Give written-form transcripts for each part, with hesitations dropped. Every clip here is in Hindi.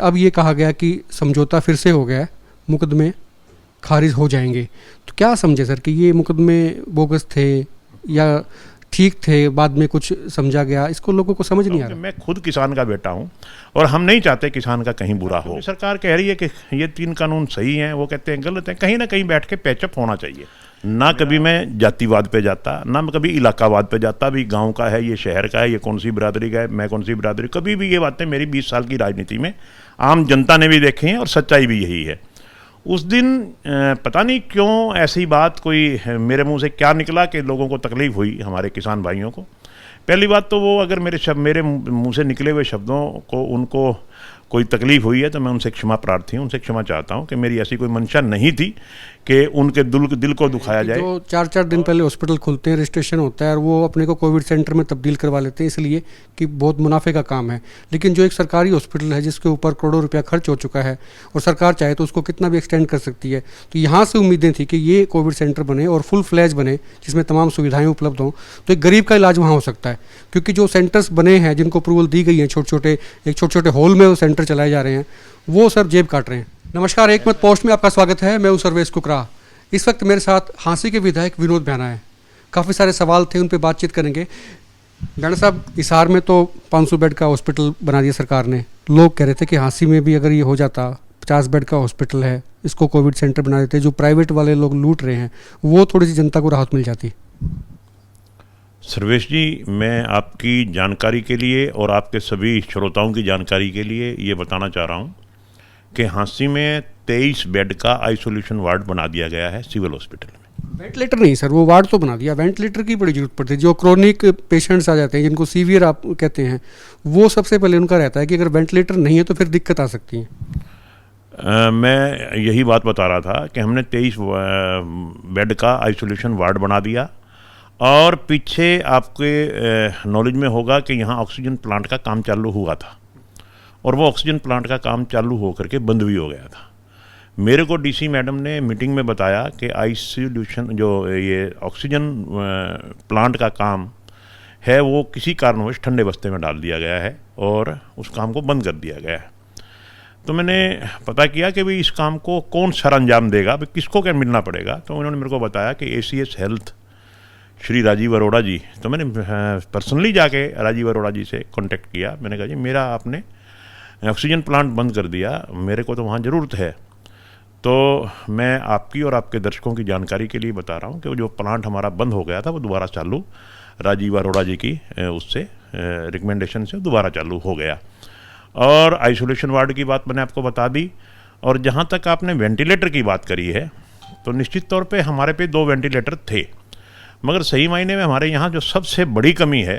अब ये कहा गया कि समझौता फिर से हो गया है, मुकदमे खारिज हो जाएंगे, तो क्या समझे सर कि ये मुकदमे बोगस थे या ठीक थे, बाद में कुछ समझा गया, इसको लोगों को समझ नहीं आ रहा। मैं खुद किसान का बेटा हूं और हम नहीं चाहते किसान का कहीं बुरा हो। सरकार कह रही है कि ये 3 कानून सही हैं, वो कहते हैं गलत हैं। कहीं ना कहीं बैठ के पैचअप होना चाहिए। ना कभी मैं जातिवाद पे जाता, ना मैं कभी इलाकावाद पे जाता, भी गांव का है, ये शहर का है, ये कौन सी बिरादरी का है, मैं कौन सी बिरादरी, कभी भी ये बातें मेरी 20 साल की राजनीति में आम जनता ने भी देखी हैं और सच्चाई भी यही है। उस दिन पता नहीं क्यों ऐसी बात कोई मेरे मुंह से क्या निकला कि लोगों को तकलीफ़ हुई, हमारे किसान भाइयों को। पहली बात तो वो अगर मेरे मुंह से निकले हुए शब्दों को उनको कोई तकलीफ़ हुई है तो मैं उनसे क्षमा प्रार्थी हूँ, उनसे क्षमा चाहता हूँ कि मेरी ऐसी कोई मंशा नहीं थी कि उनके दिल को दुखाया जाए। जो 4-4 दिन पहले हॉस्पिटल खुलते हैं, रजिस्ट्रेशन होता है और वो अपने को कोविड सेंटर में तब्दील करवा लेते हैं इसलिए कि बहुत मुनाफे का काम है। लेकिन जो एक सरकारी हॉस्पिटल है जिसके ऊपर करोड़ों रुपया खर्च हो चुका है और सरकार चाहे तो उसको कितना भी एक्सटेंड कर सकती है, तो यहाँ से उम्मीदें थी कि ये कोविड सेंटर बने और फुल फ्लैज बने जिसमें तमाम सुविधाएँ उपलब्ध हों, तो एक गरीब का इलाज वहाँ हो सकता है। क्योंकि जो सेंटर्स बने हैं जिनको अप्रूवल दी गई है, छोटे छोटे हॉल में वो सेंटर चलाए जा रहे हैं, वो सर जेब काट रहे हैं। नमस्कार, एक मत पोस्ट में आपका स्वागत है। मैं हूं सर्वेश कुकरा। इस वक्त मेरे साथ हांसी के विधायक विनोद भ्याना है। काफ़ी सारे सवाल थे, उन पे बातचीत करेंगे। भ्याना साहब, हिसार में तो 500 बेड का हॉस्पिटल बना दिया सरकार ने। लोग कह रहे थे कि हांसी में भी अगर ये हो जाता, 50 बेड का हॉस्पिटल है, इसको कोविड सेंटर बना देते, जो प्राइवेट वाले लोग लूट रहे हैं वो थोड़ी सी जनता को राहत मिल जाती। सर्वेश जी, मैं आपकी जानकारी के लिए और आपके सभी श्रोताओं की जानकारी के लिए ये बताना चाह रहा हूँ कि हांसी में 23 बेड का आइसोलेशन वार्ड बना दिया गया है सिविल हॉस्पिटल में। वेंटिलेटर नहीं सर, वो वार्ड तो बना दिया। वेंटिलेटर की बड़ी जरूरत पड़ती है। जो क्रोनिक पेशेंट्स आ जाते हैं जिनको सीवियर आप कहते हैं, वो सबसे पहले उनका रहता है कि अगर वेंटिलेटर नहीं है तो फिर दिक्कत आ सकती है। मैं यही बात बता रहा था कि हमने 23 बेड का आइसोलेशन वार्ड बना दिया और पीछे आपके नॉलेज में होगा कि यहाँ ऑक्सीजन प्लांट का काम चालू हुआ था और वो ऑक्सीजन प्लांट का काम चालू होकर के बंद भी हो गया था। मेरे को डीसी मैडम ने मीटिंग में बताया कि आइसोल्यूशन जो ये ऑक्सीजन प्लांट का काम है वो किसी कारणवश ठंडे बस्ते में डाल दिया गया है और उस काम को बंद कर दिया गया है। तो मैंने पता किया कि भाई इस काम को कौन सर अंजाम देगा, भाई किसको क्या मिलना पड़ेगा। तो उन्होंने मेरे को बताया कि ACS हेल्थ श्री राजीव अरोड़ा जी। तो मैंने पर्सनली जाके राजीव अरोड़ा जी से कांटेक्ट किया। मैंने कहा जी, मेरा आपने ऑक्सीजन प्लांट बंद कर दिया, मेरे को तो वहाँ ज़रूरत है। तो मैं आपकी और आपके दर्शकों की जानकारी के लिए बता रहा हूँ कि वो जो प्लांट हमारा बंद हो गया था वो दोबारा चालू राजीव अरोड़ा जी की उससे रिकमेंडेशन से दोबारा चालू हो गया। और आइसोलेशन वार्ड की बात मैंने आपको बता दी। और जहाँ तक आपने वेंटिलेटर की बात करी है, तो निश्चित तौर पे हमारे पे 2 वेंटिलेटर थे, मगर सही मायने में हमारे यहाँ जो सबसे बड़ी कमी है,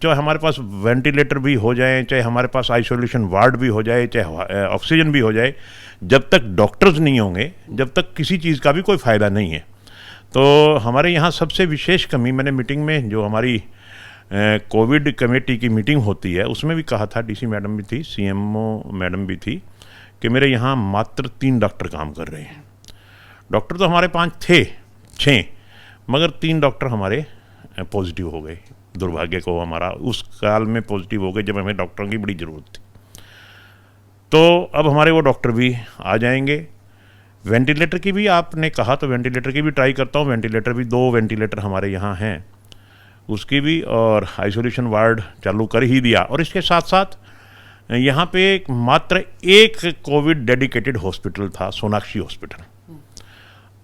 चाहे हमारे पास वेंटिलेटर भी हो जाए, चाहे हमारे पास आइसोलेशन वार्ड भी हो जाए, चाहे ऑक्सीजन भी हो जाए, जब तक डॉक्टर्स नहीं होंगे, जब तक किसी चीज़ का भी कोई फ़ायदा नहीं है। तो हमारे यहाँ सबसे विशेष कमी, मैंने मीटिंग में जो हमारी कोविड कमेटी की मीटिंग होती है उसमें भी कहा था, डीसी मैडम भी थी, CMO मैडम भी थी, कि मेरे यहाँ मात्र 3 डॉक्टर काम कर रहे हैं। डॉक्टर तो हमारे 5 थे, 6, मगर 3 डॉक्टर हमारे पॉजिटिव हो गए। दुर्भाग्य को हमारा उस काल में पॉजिटिव हो गए जब हमें डॉक्टरों की बड़ी ज़रूरत थी। तो अब हमारे वो डॉक्टर भी आ जाएंगे। वेंटिलेटर की भी आपने कहा तो वेंटिलेटर की भी ट्राई करता हूँ। वेंटिलेटर भी 2 वेंटिलेटर हमारे यहाँ हैं, उसकी भी, और आइसोलेशन वार्ड चालू कर ही दिया। और इसके साथ साथ यहाँ पे मात्र एक कोविड डेडिकेटेड हॉस्पिटल था, सोनाक्षी हॉस्पिटल।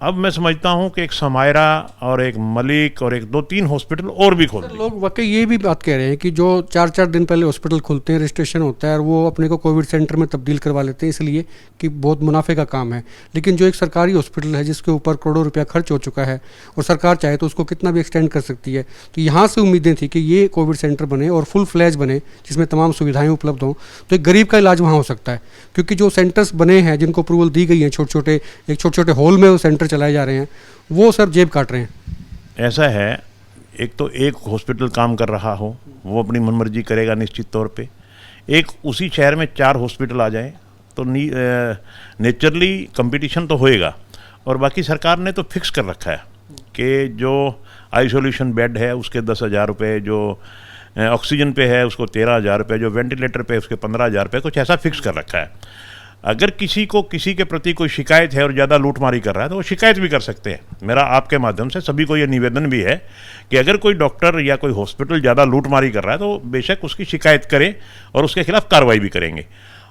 अब मैं समझता हूँ कि एक समायरा और एक मलिक और एक 2-3 हॉस्पिटल और भी खोल दिए। लोग वाकई ये भी बात कह रहे हैं कि जो 4-4 दिन पहले हॉस्पिटल खुलते हैं, रजिस्ट्रेशन होता है और वो अपने को कोविड सेंटर में तब्दील करवा लेते हैं इसलिए कि बहुत मुनाफे का काम है। लेकिन जो एक सरकारी हॉस्पिटल है जिसके ऊपर करोड़ों रुपया खर्च हो चुका है और सरकार चाहे तो उसको कितना भी एक्सटेंड कर सकती है, तो यहाँ से उम्मीदें थी कि ये कोविड सेंटर बने और फुल फ्लैज बने जिसमें तमाम सुविधाएँ उपलब्ध हों, तो एक गरीब का इलाज वहाँ हो सकता है। क्योंकि जो सेंटर्स बने हैं जिनको अप्रूवल दी गई है, छोटे छोटे हॉल में वो सेंटर चलाए जा रहे हैं, वो सर जेब काट रहे हैं। ऐसा है, एक तो एक हॉस्पिटल काम कर रहा हो, वो अपनी मनमर्जी करेगा निश्चित तौर पे। एक उसी शहर में 4 हॉस्पिटल आ जाएं तो नेचुरली कंपटीशन तो होएगा। और बाकी सरकार ने तो फिक्स कर रखा है कि जो आइसोलेशन बेड है उसके 10,000 रुपये, जो ऑक्सीजन पे है उसको 13,000 रुपये, जो वेंटिलेटर पे है उसके 15,000 रुपये, कुछ ऐसा फिक्स कर रखा है। अगर किसी को किसी के प्रति कोई शिकायत है और ज़्यादा लूटमारी कर रहा है तो वो शिकायत भी कर सकते हैं। मेरा आपके माध्यम से सभी को ये निवेदन भी है कि अगर कोई डॉक्टर या कोई हॉस्पिटल ज़्यादा लूटमारी कर रहा है तो बेशक उसकी शिकायत करें और उसके खिलाफ कार्रवाई भी करेंगे।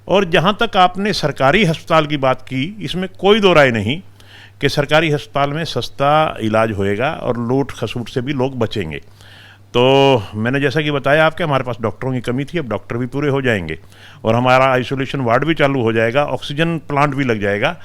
और जहाँ तक आपने सरकारी अस्पताल की बात की, इसमें कोई दो राय नहीं कि सरकारी अस्पताल में सस्ता इलाज होएगा और लूट खसूट से भी लोग बचेंगे। तो मैंने जैसा कि बताया आपके, हमारे पास डॉक्टरों की कमी थी, अब डॉक्टर भी पूरे हो जाएंगे और हमारा आइसोलेशन वार्ड भी चालू हो जाएगा, ऑक्सीजन प्लांट भी लग जाएगा।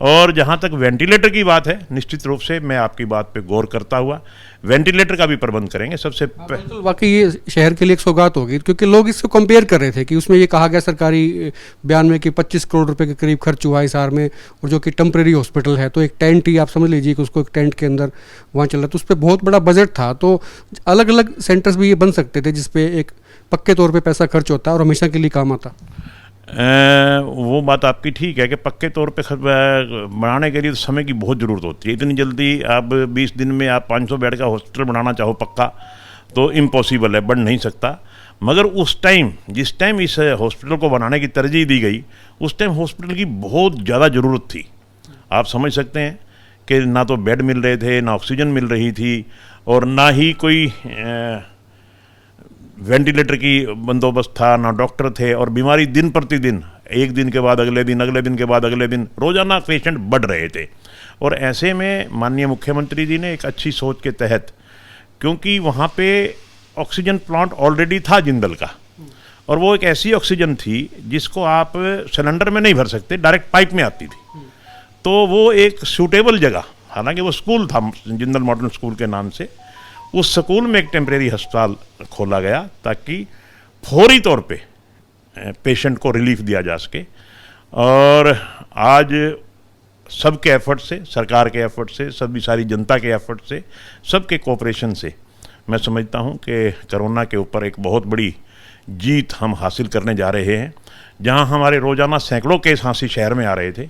और जहाँ तक वेंटिलेटर की बात है, निश्चित रूप से मैं आपकी बात पे गौर करता हुआ वेंटिलेटर का भी प्रबंध करेंगे। सबसे बिल्कुल, वाकई ये शहर के लिए एक सौगात होगी, क्योंकि लोग इसको कंपेयर कर रहे थे कि उसमें ये कहा गया सरकारी बयान में कि 25 करोड़ रुपए के करीब खर्च हुआ हिसार में, और जो कि टेम्प्रेरी हॉस्पिटल है, तो एक टेंट ही आप समझ लीजिए कि उसको एक टेंट के अंदर वहाँ चल रहा, तो उस पर बहुत बड़ा बजट था। तो अलग अलग सेंटर्स भी ये बन सकते थे जिसपे एक पक्के तौर पे पैसा खर्च होता है और हमेशा के लिए काम आता। वो बात आपकी ठीक है कि पक्के तौर पे बनाने के लिए तो समय की बहुत ज़रूरत होती है। इतनी जल्दी आप 20 दिन में आप 500 बेड का हॉस्पिटल बनाना चाहो पक्का तो इम्पॉसिबल है, बन नहीं सकता। मगर उस टाइम, जिस टाइम इस हॉस्पिटल को बनाने की तरजीह दी गई, उस टाइम हॉस्पिटल की बहुत ज़्यादा ज़रूरत थी। आप समझ सकते हैं कि ना तो बेड मिल रहे थे, ना ऑक्सीजन मिल रही थी, और ना ही कोई वेंटिलेटर की बंदोबस्त था, ना डॉक्टर थे, और बीमारी दिन प्रतिदिन, एक दिन के बाद अगले दिन, अगले दिन के बाद अगले दिन, रोज़ाना पेशेंट बढ़ रहे थे। और ऐसे में माननीय मुख्यमंत्री जी ने एक अच्छी सोच के तहत, क्योंकि वहाँ पे ऑक्सीजन प्लांट ऑलरेडी था जिंदल का, और वो एक ऐसी ऑक्सीजन थी जिसको आप सिलेंडर में नहीं भर सकते, डायरेक्ट पाइप में आती थी, तो वो एक सूटेबल जगह, हालांकि वो स्कूल था जिंदल मॉडर्न स्कूल के नाम से, उस स्कूल में एक टेम्परेरी अस्पताल खोला गया ताकि फौरी तौर पे पेशेंट को रिलीफ दिया जा सके। और आज सबके एफर्ट से, सरकार के एफर्ट से, सभी सारी जनता के एफर्ट से, सबके कोऑपरेशन से मैं समझता हूं कि कोरोना के ऊपर एक बहुत बड़ी जीत हम हासिल करने जा रहे हैं। जहां हमारे रोज़ाना सैकड़ों केस हांसी शहर में आ रहे थे,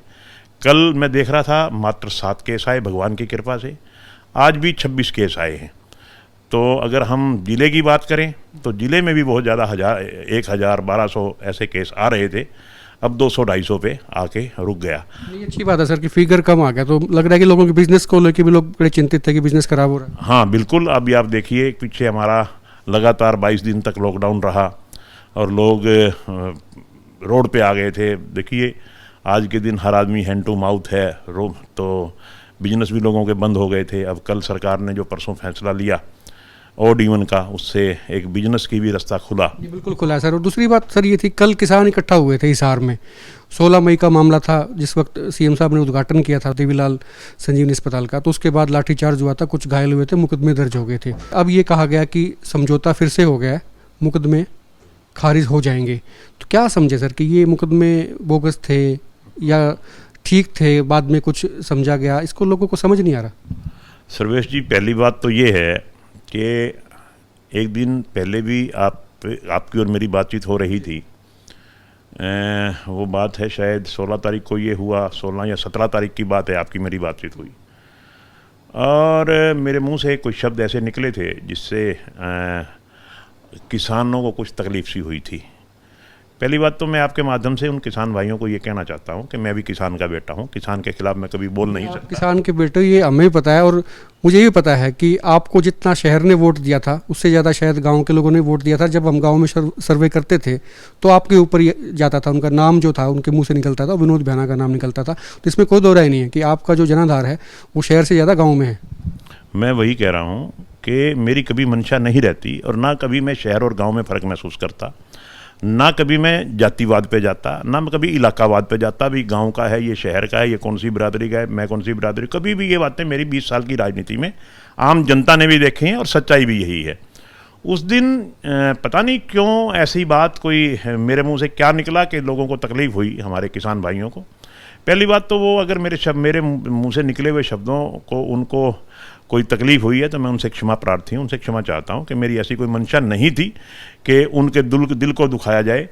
कल मैं देख रहा था मात्र 7 केस आए भगवान की कृपा से, आज भी 26 केस आए हैं। तो अगर हम ज़िले की बात करें तो ज़िले में भी बहुत ज़्यादा 1,000-1,200 ऐसे केस आ रहे थे, अब 200-250 पे आके रुक गया। ये अच्छी बात है सर कि फिगर कम आ गया, तो लग रहा है कि लोगों के बिजनेस को लेकर भी लोग बड़े चिंतित थे कि बिजनेस खराब हो रहा है। हाँ बिल्कुल, अभी आप देखिए पीछे हमारा लगातार 22 दिन तक लॉकडाउन रहा और लोग रोड पे आ गए थे। देखिए आज के दिन हर आदमी हैंड टू माउथ है, तो बिजनेस भी लोगों के बंद हो गए थे। अब कल सरकार ने जो परसों फैसला लिया और डीवन का, उससे एक बिजनेस की भी रास्ता खुला। जी बिल्कुल खुला है सर। और दूसरी बात सर ये थी, कल किसान इकट्ठा हुए थे हिसार में, 16 मई का मामला था जिस वक्त सीएम साहब ने उद्घाटन किया था देवीलाल संजीवनी अस्पताल का, तो उसके बाद लाठीचार्ज हुआ था, कुछ घायल हुए थे, मुकदमे दर्ज हो गए थे। अब ये कहा गया कि समझौता फिर से हो गया है, मुकदमे खारिज हो जाएंगे। तो क्या समझे सर कि ये मुकदमे बोगस थे या ठीक थे, बाद में कुछ समझा गया, इसको लोगों को समझ नहीं आ रहा। सर्वेश जी, पहली बात तो ये है कि एक दिन पहले भी आपकी और मेरी बातचीत हो रही थी। वो बात है शायद 16 तारीख को ये हुआ, 16 या 17 तारीख की बात है, आपकी मेरी बातचीत हुई और मेरे मुंह से कुछ शब्द ऐसे निकले थे जिससे किसानों को कुछ तकलीफ सी हुई थी। पहली बात तो मैं आपके माध्यम से उन किसान भाइयों को ये कहना चाहता हूँ कि मैं भी किसान का बेटा हूँ, किसान के खिलाफ मैं कभी बोल नहीं सकता। किसान के बेटे, ये हमें भी पता है और मुझे भी पता है कि आपको जितना शहर ने वोट दिया था उससे ज़्यादा शायद गांव के लोगों ने वोट दिया था। जब हम गांव में सर्वे करते थे तो आपके ऊपर ही जाता था, उनका नाम जो था उनके मुंह से निकलता था, विनोद भ्याना का नाम निकलता था। तो इसमें कोई दो राय नहीं है कि आपका जो जनाधार है वो शहर से ज़्यादा गाँव में है। मैं वही कह रहा हूँ कि मेरी कभी मंशा नहीं रहती और ना कभी मैं शहर और गाँव में फ़र्क महसूस करता, ना कभी मैं जातिवाद पे जाता, ना मैं कभी इलाकावाद पे जाता, भी गांव का है, ये शहर का है, ये कौन सी बिरादरी का है, मैं कौन सी बिरादरी। कभी भी ये बातें मेरी 20 साल की राजनीति में आम जनता ने भी देखी हैं और सच्चाई भी यही है। उस दिन पता नहीं क्यों ऐसी बात कोई मेरे मुंह से क्या निकला कि लोगों को तकलीफ़ हुई, हमारे किसान भाइयों को। पहली बात तो वो अगर मेरे मुंह से निकले हुए शब्दों को उनको कोई तकलीफ़ हुई है तो मैं उनसे क्षमा प्रार्थी हूँ, उनसे क्षमा चाहता हूँ कि मेरी ऐसी कोई मंशा नहीं थी कि उनके दिल को दुखाया जाए।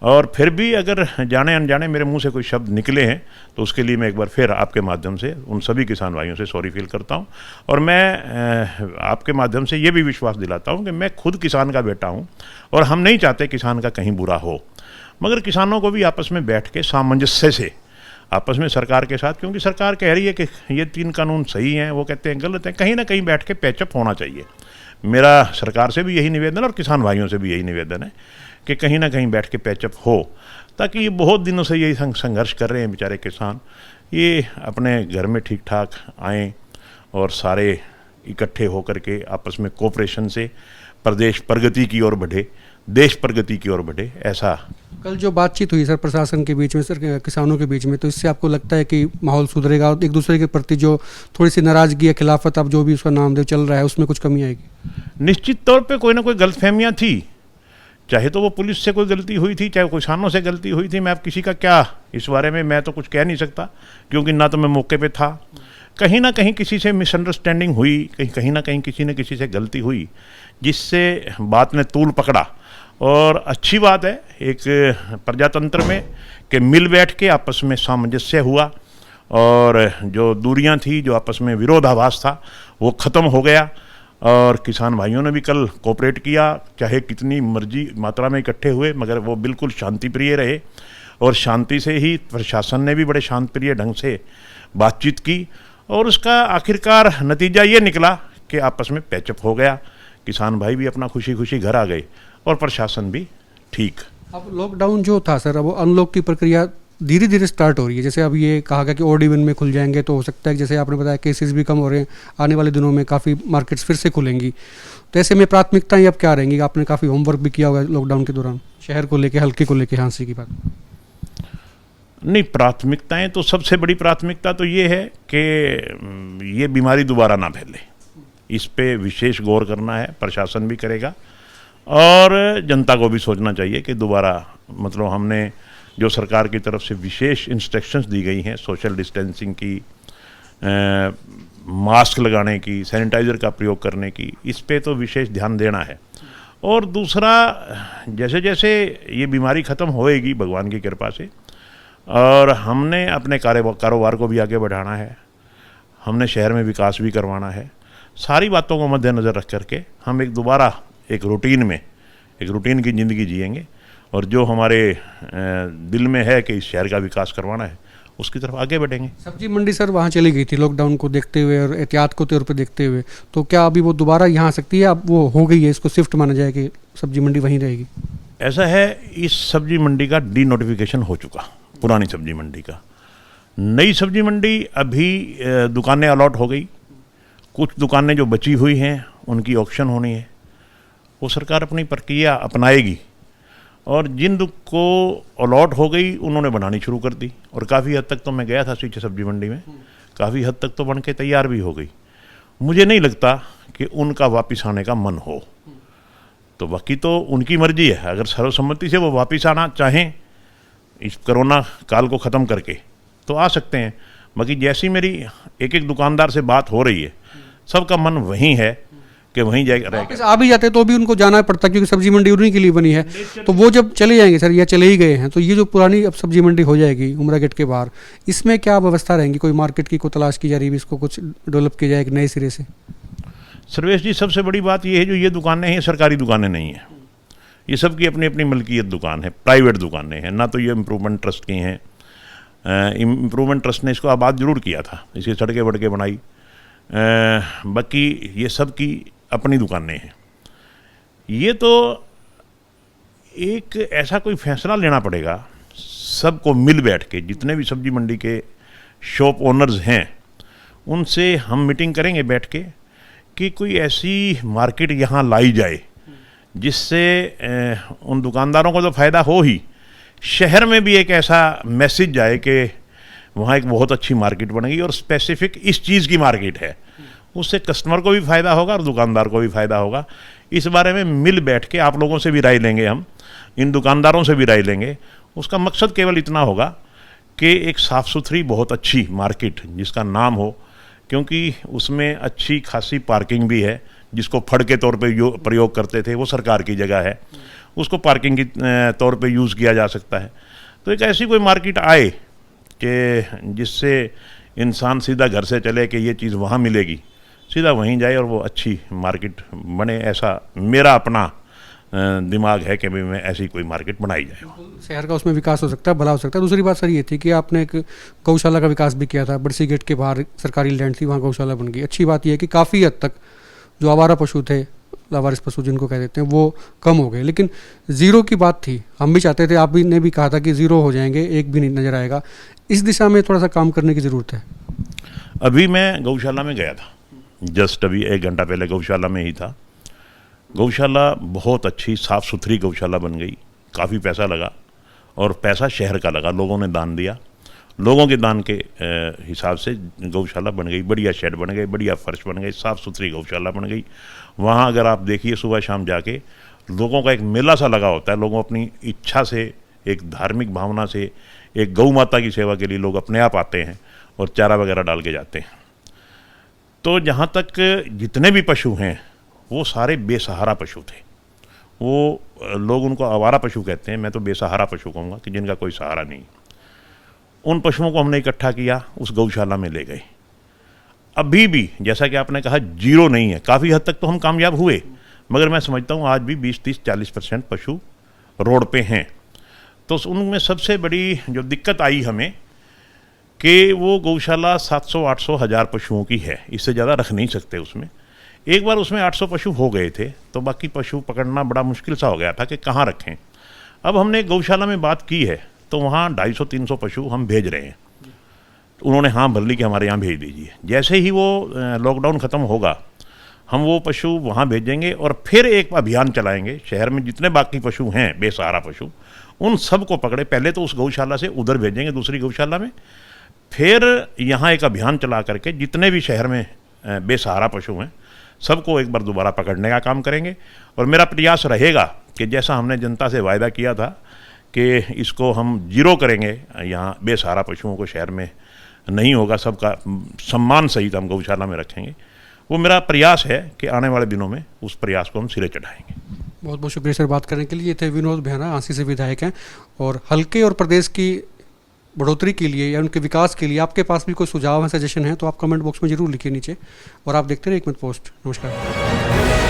और फिर भी अगर जाने अनजाने मेरे मुंह से कोई शब्द निकले हैं तो उसके लिए मैं एक बार फिर आपके माध्यम से उन सभी किसान भाइयों से सॉरी फील करता हूं। और मैं आपके माध्यम से ये भी विश्वास दिलाता हूं कि मैं खुद किसान का बेटा हूं और हम नहीं चाहते किसान का कहीं बुरा हो, मगर किसानों को भी आपस में बैठ के सामंजस्य से आपस में सरकार के साथ, क्योंकि सरकार कह रही है कि ये 3 कानून सही हैं, वो कहते हैं गलत हैं, कहीं ना कहीं बैठ के पैचअप होना चाहिए। मेरा सरकार से भी यही निवेदन और किसान भाइयों से भी यही निवेदन है कि कहीं ना कहीं बैठ के पैचअप हो, ताकि ये बहुत दिनों से यही संघर्ष कर रहे हैं बेचारे किसान, ये अपने घर में ठीक ठाक आएँ और सारे इकट्ठे होकर के आपस में कोऑपरेशन से प्रदेश प्रगति की ओर बढ़े, देश प्रगति की ओर बढ़े। ऐसा कल जो बातचीत हुई सर प्रशासन के बीच में, सर किसानों के बीच में, तो इससे आपको लगता है कि माहौल सुधरेगा और एक दूसरे के प्रति जो थोड़ी सी नाराजगी या खिलाफत, अब जो भी उसका नामदेव चल रहा है, उसमें कुछ कमी आएगी? निश्चित तौर पे कोई ना कोई गलतफहमियां थी, चाहे तो वो पुलिस से कोई गलती हुई थी, चाहे किसानों से गलती हुई थी। मैं अब किसी का क्या इस बारे में मैं तो कुछ कह नहीं सकता, क्योंकि ना तो मैं मौके पे था। कहीं ना कहीं किसी से मिसअंडरस्टैंडिंग हुई, कहीं ना कहीं किसी ने किसी से गलती हुई, जिससे बात ने तूल पकड़ा। और अच्छी बात है एक प्रजातंत्र में कि मिल बैठ के आपस में सामंजस्य हुआ और जो दूरियां थी, जो आपस में विरोधाभास था, वो ख़त्म हो गया। और किसान भाइयों ने भी कल कोऑपरेट किया, चाहे कितनी मर्जी मात्रा में इकट्ठे हुए, मगर वो बिल्कुल शांति प्रिय रहे और शांति से ही प्रशासन ने भी बड़े शांत प्रिय ढंग से बातचीत की और उसका आखिरकार नतीजा ये निकला कि आपस में पैचअप हो गया। किसान भाई भी अपना खुशी खुशी घर आ गए और प्रशासन भी ठीक। अब लॉकडाउन जो था सर, अब वो अनलॉक की प्रक्रिया धीरे धीरे स्टार्ट हो रही है। जैसे अब ये कहा गया कि ओड इवन में खुल जाएंगे, तो हो सकता है कि जैसे आपने बताया केसेस भी कम हो रहे हैं, आने वाले दिनों में काफ़ी मार्केट्स फिर से खुलेंगी। तो ऐसे में प्राथमिकताएं अब क्या रहेंगी? आपने काफ़ी होमवर्क भी किया होगा लॉकडाउन के दौरान, शहर को लेके, हल्के को लेके। हाँसी की बात नहीं, प्राथमिकताएं तो सबसे बड़ी प्राथमिकता तो ये है कि ये बीमारी दोबारा ना फैले, इस पे विशेष गौर करना है, प्रशासन भी करेगा और जनता को भी सोचना चाहिए कि दोबारा मतलब हमने जो सरकार की तरफ से विशेष इंस्ट्रक्शंस दी गई हैं, सोशल डिस्टेंसिंग की, मास्क लगाने की, सैनिटाइज़र का प्रयोग करने की, इस पे तो विशेष ध्यान देना है। और दूसरा, जैसे जैसे ये बीमारी ख़त्म होएगी भगवान की कृपा से, और हमने अपने कारोबार को भी आगे बढ़ाना है, हमने शहर में विकास भी करवाना है, सारी बातों को मद्देनज़र रख करके हम दोबारा एक रूटीन की ज़िंदगी जिएंगे और जो हमारे दिल में है कि इस शहर का विकास करवाना है, उसकी तरफ आगे बढ़ेंगे। सब्जी मंडी सर वहाँ चली गई थी लॉकडाउन को देखते हुए और एहतियात को तौर पर देखते हुए, तो क्या अभी वो दोबारा यहाँ आ सकती है? अब वो हो गई है, इसको शिफ्ट माना जाए कि सब्जी मंडी वहीं रहेगी? ऐसा है, इस सब्जी मंडी का डी नोटिफिकेशन हो चुका, पुरानी सब्जी मंडी का। नई सब्जी मंडी अभी दुकानें अलॉट हो गई, कुछ दुकानें जो बची हुई हैं उनकी ऑक्शन होनी है, वो सरकार अपनी प्रक्रिया अपनाएगी और जिन को अलॉट हो गई उन्होंने बनानी शुरू कर दी। और काफ़ी हद तक तो मैं गया था सीचे सब्जी मंडी में, काफ़ी हद तक तो बन के तैयार भी हो गई। मुझे नहीं लगता कि उनका वापस आने का मन हो, तो बाकी तो उनकी मर्जी है। अगर सर्वसम्मति से वो वापस आना चाहें इस कोरोना काल को ख़त्म करके तो आ सकते हैं। बाकी जैसी मेरी एक एक दुकानदार से बात हो रही है, सबका मन वहीं है कि वहीं जाएगा। आ भी जाते तो भी उनको जाना पड़ता, क्योंकि सब्जी मंडी उन्हीं के लिए बनी है। तो वो जब चले जाएंगे सर, या चले ही गए हैं, तो ये जो पुरानी अब सब्जी मंडी हो जाएगी उमरा गेट के बाहर, इसमें क्या व्यवस्था रहेंगी? कोई मार्केट की कोई तलाश की जा रही है, इसको कुछ डेवलप किया जाए नए सिरे से? सर्वेश जी, सबसे बड़ी बात ये है, जो ये दुकानें हैं सरकारी दुकानें नहीं हैं, ये सबकी अपनी अपनी मलकियत दुकान है, प्राइवेट दुकानें हैं। ना तो ये इम्प्रूवमेंट ट्रस्ट की हैं, इम्प्रूवमेंट ट्रस्ट ने इसको आबाद जरूर किया था, इसकी सड़कें वड़कें बनाई, बाकी ये सब की अपनी दुकानें हैं। ये तो एक ऐसा कोई फैसला लेना पड़ेगा सबको मिल बैठ के, जितने भी सब्जी मंडी के शॉप ओनर्स हैं उनसे हम मीटिंग करेंगे बैठ के कि कोई ऐसी मार्केट यहाँ लाई जाए जिससे उन दुकानदारों को तो फ़ायदा हो ही, शहर में भी एक ऐसा मैसेज जाए कि वहाँ एक बहुत अच्छी मार्केट बनेगी और स्पेसिफिक इस चीज़ की मार्केट है, उससे कस्टमर को भी फ़ायदा होगा और दुकानदार को भी फ़ायदा होगा। इस बारे में मिल बैठ के आप लोगों से भी राय लेंगे, हम इन दुकानदारों से भी राय लेंगे। उसका मकसद केवल इतना होगा कि एक साफ़ सुथरी बहुत अच्छी मार्केट जिसका नाम हो, क्योंकि उसमें अच्छी खासी पार्किंग भी है, जिसको फड़ के तौर पे प्रयोग करते थे वो सरकार की जगह है, उसको पार्किंग की तौर पे यूज़ किया जा सकता है। तो एक ऐसी कोई मार्केट आए कि जिससे इंसान सीधा घर से चले कि ये चीज़ वहाँ मिलेगी, सीधा वहीं जाए और वो अच्छी मार्केट बने, ऐसा मेरा अपना दिमाग है कि भाई मैं ऐसी कोई मार्केट बनाई जाए। शहर का उसमें विकास हो सकता है, भला हो सकता है। दूसरी बात सर ये थी कि आपने एक गौशाला का विकास भी किया था, बरसी गेट के बाहर सरकारी लैंड थी, वहाँ गौशाला बन गई। अच्छी बात यह है कि काफ़ी हद तक जो आवारा पशु थे, लावारिस पशु जिनको कह देते हैं, वो कम हो गए। लेकिन ज़ीरो की बात थी, हम भी चाहते थे, आप भी ने भी कहा था कि ज़ीरो हो जाएंगे, एक भी नहीं नज़र आएगा। इस दिशा में थोड़ा सा काम करने की ज़रूरत है। अभी मैं गौशाला में गया था, जस्ट अभी 1 घंटा पहले गौशाला में ही था। गौशाला बहुत अच्छी साफ़ सुथरी गौशाला बन गई, काफ़ी पैसा लगा और पैसा शहर का लगा, लोगों ने दान दिया, लोगों के दान के हिसाब से गौशाला बन गई, बढ़िया शेड बन गए, बढ़िया फर्श बन गए, साफ़ सुथरी गौशाला बन गई। वहाँ अगर आप देखिए सुबह शाम जाके लोगों का एक मेला सा लगा होता है, लोगों अपनी इच्छा से, एक धार्मिक भावना से, एक गौ माता की सेवा के लिए लोग अपने आप आते हैं और चारा वगैरह डाल के जाते हैं। तो जहाँ तक जितने भी पशु हैं वो सारे बेसहारा पशु थे। वो लोग उनको आवारा पशु कहते हैं, मैं तो बेसहारा पशु कहूँगा कि जिनका कोई सहारा नहीं। उन पशुओं को हमने इकट्ठा किया, उस गौशाला में ले गए। अभी भी जैसा कि आपने कहा जीरो नहीं है, काफ़ी हद तक तो हम कामयाब हुए, मगर मैं समझता हूँ आज भी 20-30-40% पशु रोड पे हैं। तो उनमें सबसे बड़ी जो दिक्कत आई हमें कि वो गौशाला 700-800 हज़ार पशुओं की है, इससे ज़्यादा रख नहीं सकते उसमें। एक बार उसमें 800 पशु हो गए थे तो बाकी पशु पकड़ना बड़ा मुश्किल सा हो गया था कि कहाँ रखें। अब हमने गौशाला में बात की है तो वहाँ 250-300 पशु हम भेज रहे हैं। उन्होंने हाँ भर ली कि हमारे यहाँ भेज दीजिए। जैसे ही वो लॉकडाउन ख़त्म होगा हम वो पशु वहाँ भेजेंगे और फिर एक अभियान चलाएंगे, शहर में जितने बाकी पशु हैं बेसहारा पशु, उन सब को पकड़े, पहले तो उस गौशाला से उधर भेजेंगे दूसरी गौशाला में, फिर यहाँ एक अभियान चला करके जितने भी शहर में बेसहारा पशु हैं सबको एक बार दोबारा पकड़ने का काम करेंगे। और मेरा प्रयास रहेगा कि जैसा हमने जनता से वायदा किया था कि इसको हम जीरो करेंगे, यहाँ बेसहारा पशुओं को शहर में नहीं होगा, सबका सम्मान सहित हम गौशाला में रखेंगे। वो मेरा प्रयास है कि आने वाले दिनों में उस प्रयास को हम सिरे चढ़ाएंगे। बहुत बहुत शुक्रिया सर बात करने के लिए। ये थे विनोद बेहरा, आंसी से विधायक हैं। और हल्के और प्रदेश की बढ़ोतरी के लिए या उनके विकास के लिए आपके पास भी कोई सुझाव है, सजेशन है, तो आप कमेंट बॉक्स में जरूर लिखिए नीचे। और आप देखते रहिए एक मिनट पोस्ट। नमस्कार।